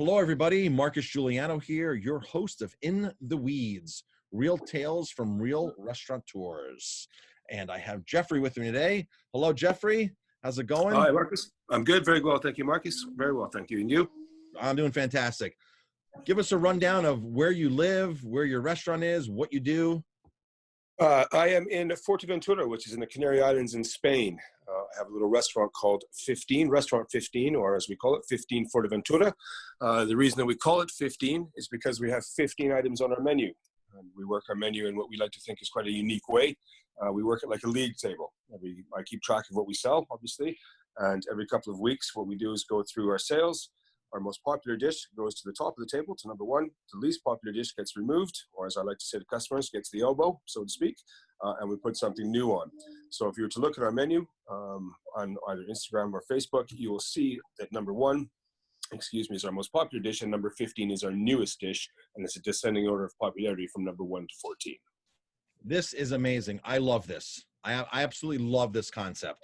Hello, everybody. Marcus Guiliano here, your host of In the Weeds, real tales from real restaurateurs. And I have Jeffrey with me today. Hello, Jeffrey. How's it going? Hi, Marcus. I'm good. Very well. Thank you, Marcus. Very well. Thank you. And you? I'm doing fantastic. Give us a rundown of where you live, where your restaurant is, what you do. I am in Fuerteventura, which is in the Canary Islands in Spain. I have a little restaurant called Restaurant 15, or as we call it, 15 Fuerteventura. The reason that we call it 15 is because we have 15 items on our menu. We work our menu in what we like to think is quite a unique way. We work it like a league table. I keep track of what we sell, obviously, and every couple of weeks, what we do is go through our sales. Our most popular dish goes to the top of the table, to number one. The least popular dish gets removed, or as I like to say to customers, gets the elbow, so to speak, and we put something new on. So if you were to look at our menu on either Instagram or Facebook, you will see that number one, is our most popular dish, and number 15 is our newest dish, and it's a descending order of popularity from number 1 to 14. This is amazing. I love this. I absolutely love this concept.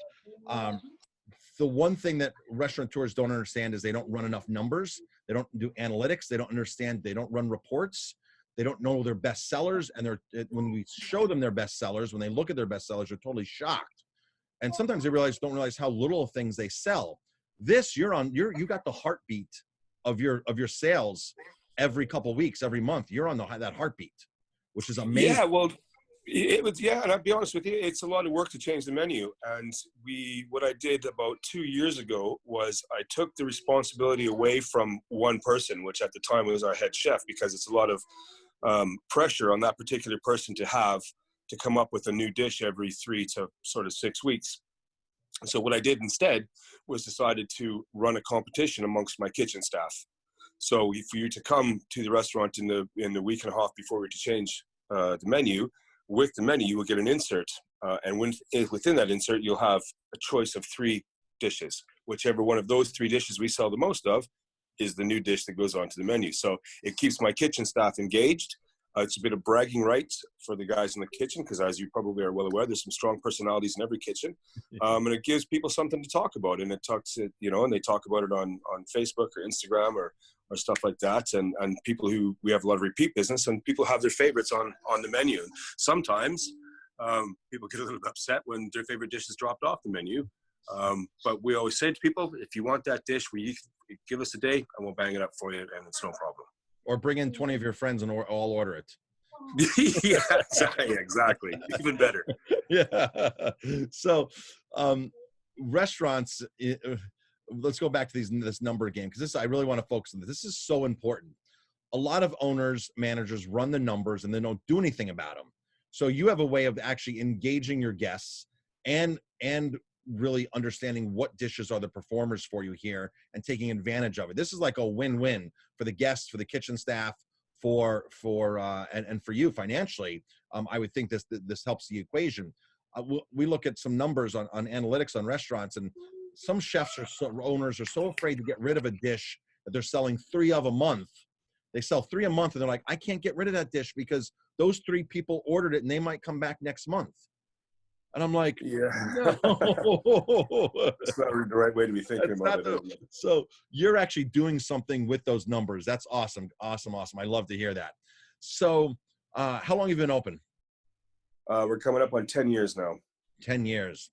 The one thing that restaurateurs don't understand is they don't run enough numbers. They don't do analytics. They don't understand. They don't run reports. They don't know their best sellers. And when we show them their best sellers, when they look at their best sellers, they're totally shocked. And sometimes they don't realize how little things they sell. This, you got the heartbeat of your sales every couple of weeks, every month. You're on that heartbeat, which is amazing. Yeah, well, and I'll be honest with you, it's a lot of work to change the menu. And what I did about 2 years ago was I took the responsibility away from one person, which at the time was our head chef, because it's a lot of pressure on that particular person to come up with a new dish every 3 to sort of 6 weeks. So what I did instead was decided to run a competition amongst my kitchen staff. So for you to come to the restaurant in the week and a half before we were to change the menu, with the menu, you will get an insert. And within that insert, you'll have a choice of 3 dishes. Whichever one of those 3 dishes we sell the most of is the new dish that goes onto the menu. So it keeps my kitchen staff engaged. It's a bit of bragging rights for the guys in the kitchen, because as you probably are well aware, there's some strong personalities in every kitchen. And it gives people something to talk about. And and they talk about it on Facebook or Instagram or stuff like that. And people we have a lot of repeat business, and people have their favorites on the menu. And sometimes people get a little bit upset when their favorite dish is dropped off the menu. But we always say to people, if you want that dish, give us a day and we'll bang it up for you, and it's no problem. Or bring in 20 of your friends and all order it. Yeah, exactly. Even better. Yeah. So restaurants, let's go back to this number game, because I really want to focus on this. This is so important. A lot of owners, managers run the numbers and they don't do anything about them. So you have a way of actually engaging your guests and really understanding what dishes are the performers for you here and taking advantage of it. This is like a win-win for the guests, for the kitchen staff, and for you financially. I would think this helps the equation. We look at some numbers on analytics on restaurants, and some chefs owners are so afraid to get rid of a dish that they're selling 3 of a month. They sell 3 a month, and they're like, I can't get rid of that dish because those 3 people ordered it and they might come back next month. And I'm like, yeah, no. That's not the right way to be thinking about it. So you're actually doing something with those numbers. That's awesome. Awesome. I love to hear that. So how long have you been open? We're coming up on 10 years now. 10 years.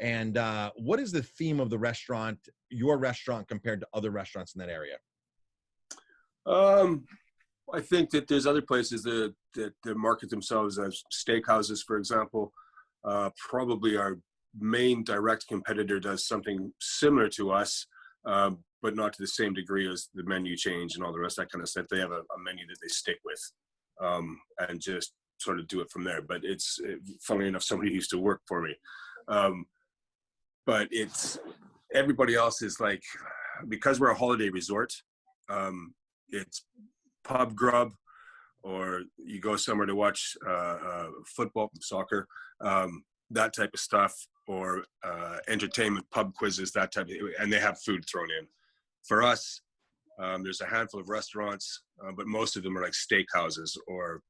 And what is the theme of your restaurant, compared to other restaurants in that area? I think that there's other places that market themselves as steakhouses, for example. Probably our main direct competitor does something similar to us, but not to the same degree as the menu change and all the rest of that kind of stuff. They have a menu that they stick with and just sort of do it from there. But funnily enough, somebody used to work for me. But everybody else is like, because we're a holiday resort, it's pub grub, or you go somewhere to watch football, soccer, that type of stuff, or entertainment, pub quizzes, that type of, and they have food thrown in. For us, there's a handful of restaurants, but most of them are like steakhouses, or,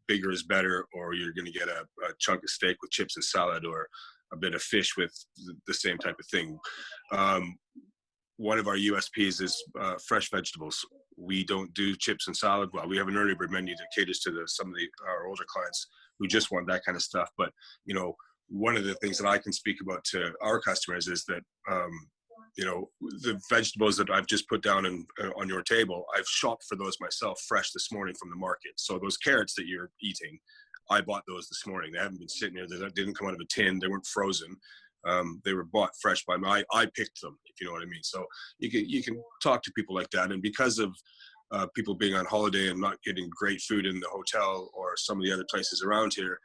bigger is better, or you're going to get a chunk of steak with chips and salad, or a bit of fish with the same type of thing. One of our USPs is fresh vegetables. We don't do chips and salad. Well, we have an early bird menu that caters to some of our older clients who just want that kind of stuff. But, you know, one of the things that I can speak about to our customers is that, you know, the vegetables that I've just put down on your table, I've shopped for those myself fresh this morning from the market. So those carrots that you're eating, I bought those this morning. They haven't been sitting here. They didn't come out of a tin. They weren't frozen. They were bought fresh by me. I picked them, if you know what I mean. So you can talk to people like that. And because of people being on holiday and not getting great food in the hotel or some of the other places around here,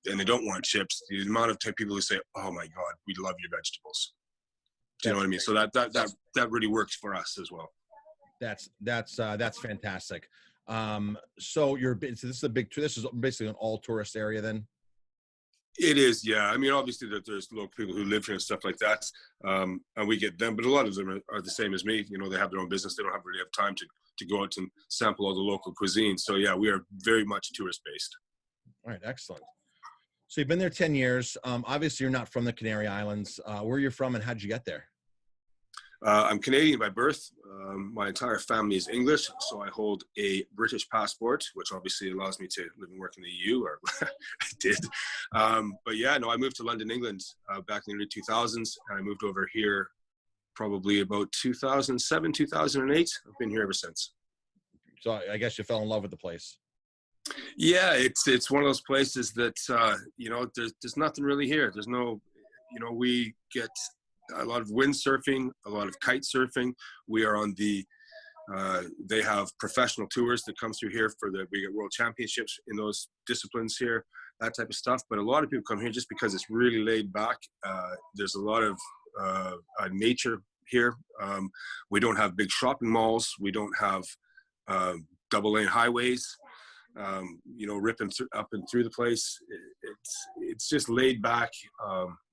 and they don't want chips, the amount of people who say, "Oh my God, we love your vegetables." Do you know what I mean? So that really works for us as well. That's fantastic. So this is basically an all tourist area then. It is, yeah. I mean, obviously there's local people who live here and stuff like that, and we get them. But a lot of them are the same as me. You know, they have their own business. They don't really have time to go out and sample all the local cuisine. So yeah, we are very much tourist based. All right, excellent. So you've been there 10 years. Obviously, you're not from the Canary Islands. Where are you from, and how did you get there? I'm Canadian by birth. My entire family is English, so I hold a British passport, which obviously allows me to live and work in the EU, or I did. But yeah, no, I moved to London, England back in the early 2000s, and I moved over here probably about 2007, 2008. I've been here ever since. So I guess you fell in love with the place. Yeah, it's one of those places that, you know, there's nothing really here. There's no, you know, we get a lot of windsurfing, a lot of kite surfing. We are on they have professional tours that come through here we get world championships in those disciplines here, that type of stuff. But a lot of people come here just because it's really laid back. There's a lot of nature here. We don't have big shopping malls. We don't have double lane highways, you know, ripping up and through the place. It's just laid back,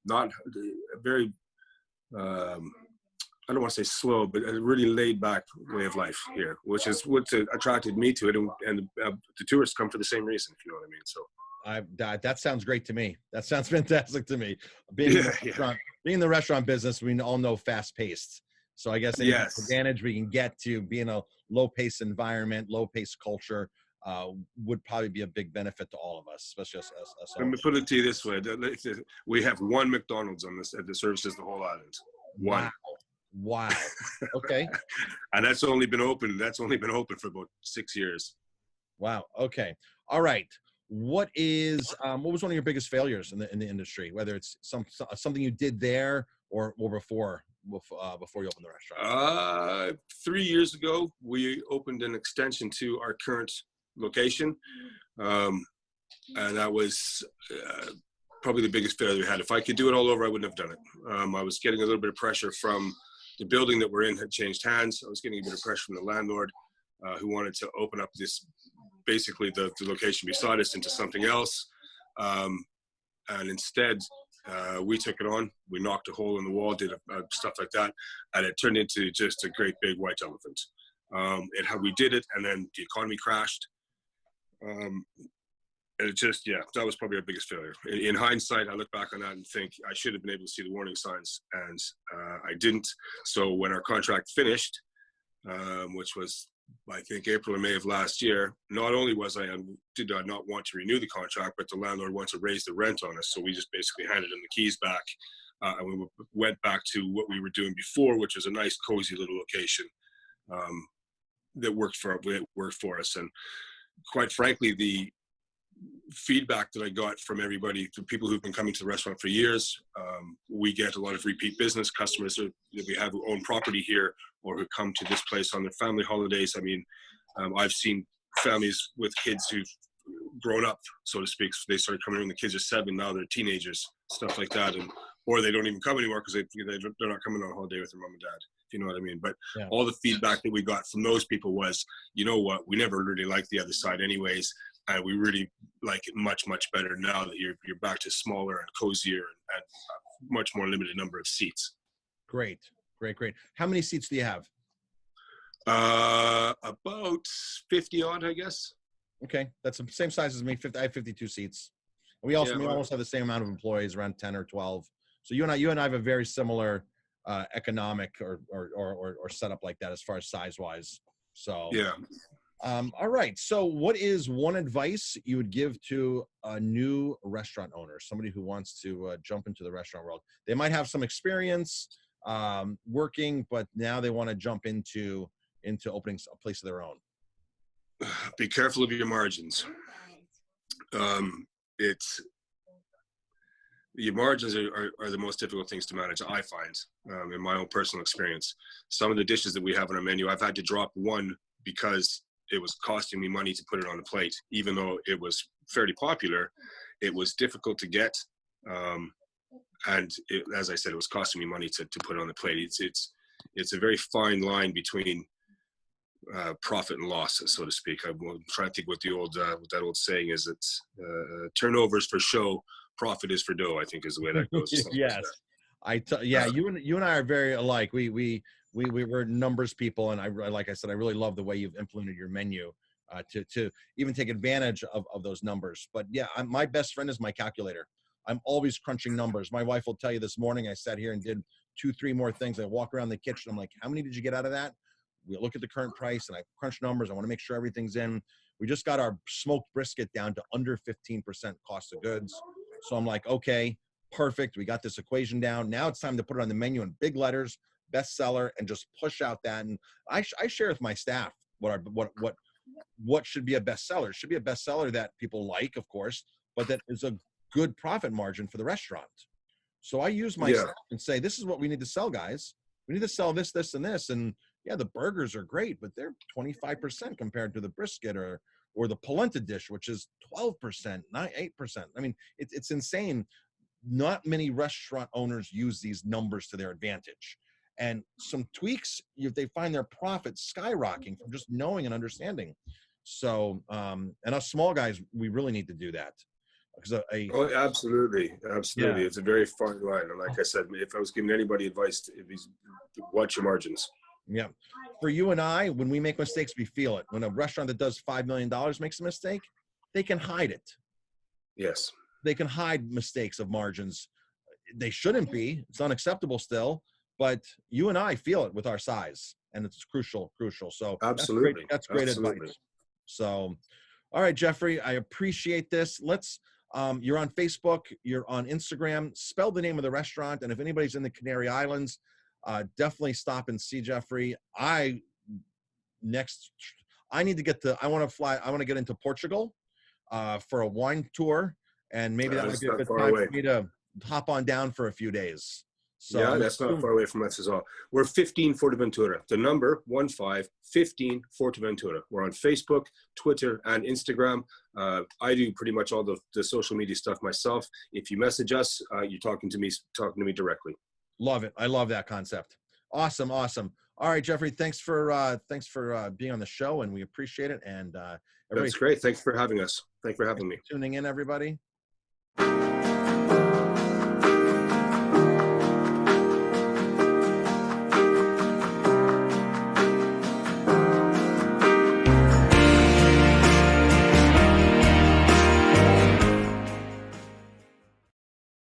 not very, I don't want to say slow, but a really laid back way of life here, which is what attracted me to it. And the tourists come for the same reason, if you know what I mean. So that sounds great to me. That sounds fantastic to me. Being in the restaurant business, we all know fast paced. So I guess any advantage we can get to be in a low pace environment, low pace culture, would probably be a big benefit to all of us, especially us. Let me put it to you this way: we have one McDonald's on this that services the whole island. One. Wow. Okay. And that's only been open for about 6 years. Wow. Okay. All right. What was one of your biggest failures in the industry? Whether it's something you did there or before you opened the restaurant? 3 years ago, we opened an extension to our current location, and that was probably the biggest failure we had. If I could do it all over, I wouldn't have done it. I was getting a little bit of pressure from the building that we're in had changed hands. I was getting a bit of pressure from the landlord who wanted to open up basically the location beside us into something else. And instead, we took it on. We knocked a hole in the wall, did stuff like that, and it turned into just a great big white elephant. We did it, and then the economy crashed. And that was probably our biggest failure. In hindsight, I look back on that and think I should have been able to see the warning signs, and I didn't. So when our contract finished, which was, I think, April or May of last year, not only did I not want to renew the contract, but the landlord wanted to raise the rent on us. So we just basically handed him the keys back, and we went back to what we were doing before, which was a nice, cozy little location that worked for us. And quite frankly, the feedback that I got from everybody, the people who've been coming to the restaurant for years, we get a lot of repeat business customers that we have who own property here or who come to this place on their family holidays. I mean, I've seen families with kids who've grown up, so to speak. So they started coming when the kids are 7, now they're teenagers, stuff like that, or they don't even come anymore because they're not coming on holiday with their mom and dad, if you know what I mean. But all the feedback that we got from those people was, you know what, we never really liked the other side anyways. And we really like it much, much better now that you're back to smaller and cozier and much more limited number of seats. Great. How many seats do you have? About 50 odd, I guess. Okay, that's the same size as me. I have 52 seats. We almost have the same amount of employees, around 10 or 12. So you and I have a very similar economic or setup like that as far as size wise. So, Yeah. all right. So what is one advice you would give to a new restaurant owner, somebody who wants to jump into the restaurant world? They might have some experience working, but now they want to jump into opening a place of their own. Be careful of your margins. It's Your margins are the most difficult things to manage, I find, in my own personal experience. Some of the dishes that we have on our menu, I've had to drop one because it was costing me money to put it on the plate. Even though it was fairly popular, it was difficult to get. And as I said, it was costing me money to put it on the plate. It's a very fine line between profit and loss, so to speak. I'm trying to think what that old saying is. It's turnovers for show, profit is for dough, I think is the way that goes. Yes. You and I are very alike. We're numbers people, and like I said, I really love the way you've implemented your menu to even take advantage of those numbers. But yeah, my best friend is my calculator. I'm always crunching numbers. My wife will tell you this morning I sat here and did 2-3 more things. I walk around the kitchen. I'm like, how many did you get out of that? We look at the current price and I crunch numbers. I want to make sure everything's in. We just got our smoked brisket down to under 15% cost of goods. So I'm like, okay, perfect. We got this equation down. Now it's time to put it on the menu in big letters, bestseller, and just push out that. And I share with my staff what should be a bestseller. It should be a bestseller that people like, of course, but that is a good profit margin for the restaurant. So I use my staff and say, this is what we need to sell, guys. We need to sell this, this, and this. And yeah, the burgers are great, but they're 25% compared to the brisket or the polenta dish, which is 12%, not 8%. I mean, it's insane. Not many restaurant owners use these numbers to their advantage. And some tweaks, they find their profits skyrocketing from just knowing and understanding. So, and us small guys, we really need to do that. Absolutely. Yeah. It's a very fine line. And like I said, if I was giving anybody advice, watch your margins. Yeah. For you and I, when we make mistakes, we feel it. When a restaurant that does $5 million makes a mistake, they can hide it. Yes. They can hide mistakes of margins. They shouldn't be. It's unacceptable still. But you and I feel it with our size. And it's crucial. So absolutely. That's great advice. So, all right, Jeffrey, I appreciate this. You're on Facebook, you're on Instagram, spell the name of the restaurant. And if anybody's in the Canary Islands, definitely stop and see Jeffrey. I want to get into Portugal for a wine tour, and maybe that might be a good time for me to hop on down for a few days. So yeah, that's not far away from us as well. We're 15 Forteventura. The number 15 Forteventura. We're on Facebook, Twitter, and Instagram. I do pretty much all the social media stuff myself. If you message us, you're talking to me directly. Love it. I love that concept. Awesome. All right, Jeffrey. Thanks for being on the show, and we appreciate it. And that's great. Thanks for having us. Thanks for having me. Tuning in, everybody.